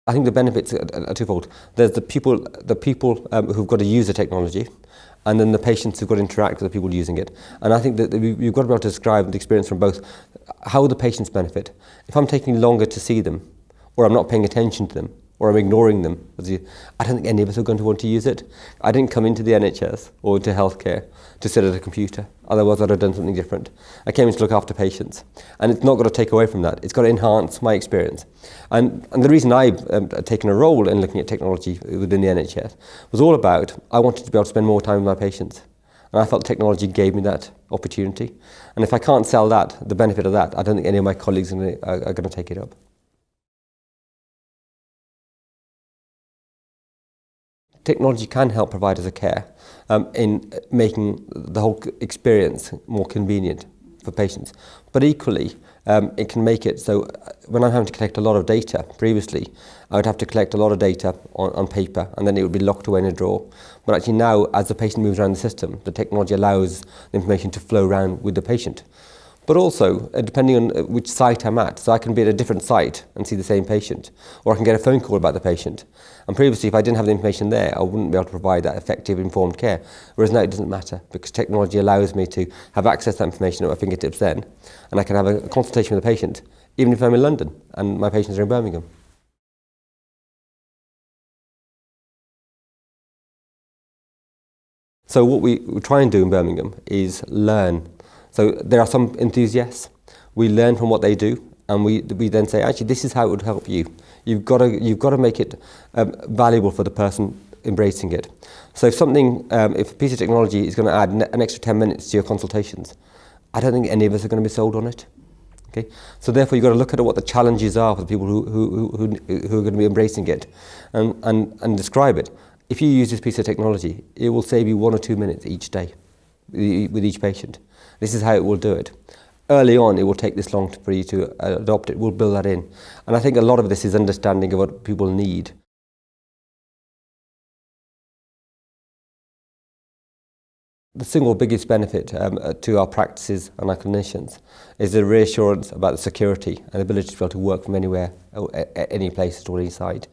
I think the benefits are twofold. There's the people who've got to use the technology, and then the patients who've got to interact with the people using it. And I think that you've got to be able to describe the experience from both. How will the patients benefit? If I'm taking longer to see them, or I'm not paying attention to them, or I'm ignoring them, I don't think any of us are going to want to use it. I didn't come into the NHS or into healthcare to sit at a computer. Otherwise, I'd have done something different. I came in to look after patients. And it's not got to take away from that. It's got to enhance my experience. And the reason I've taken a role in looking at technology within the NHS was all about, I wanted to be able to spend more time with my patients. And I felt technology gave me that opportunity. And if I can't sell that, the benefit of that, I don't think any of my colleagues are going to take it up. Technology can help providers of care in making the whole experience more convenient for patients. But equally, it can make it so when I'm having to collect a lot of data, previously, I would have to collect a lot of data on paper and then it would be locked away in a drawer. But actually now, as the patient moves around the system, the technology allows the information to flow around with the patient. But also, depending on which site I'm at, so I can be at a different site and see the same patient, or I can get a phone call about the patient. And previously, if I didn't have the information there, I wouldn't be able to provide that effective, informed care. Whereas now it doesn't matter, because technology allows me to have access to that information at my fingertips then, and I can have a consultation with the patient, even if I'm in London and my patients are in Birmingham. So what we try and do in Birmingham is learn. So there are some enthusiasts. We learn from what they do, and we then say, actually, this is how it would help you. You've got to make it valuable for the person embracing it. So if a piece of technology is going to add an extra 10 minutes to your consultations, I don't think any of us are going to be sold on it. Okay? So therefore, you've got to look at what the challenges are for the people who are going to be embracing it, and describe it. If you use this piece of technology, it will save you 1 or 2 minutes each day with each patient. This is how it will do it. Early on, it will take this long for you to adopt it. We'll build that in. And I think a lot of this is understanding of what people need. The single biggest benefit to our practices and our clinicians is the reassurance about the security and ability to be able to work from anywhere, any place, or any site.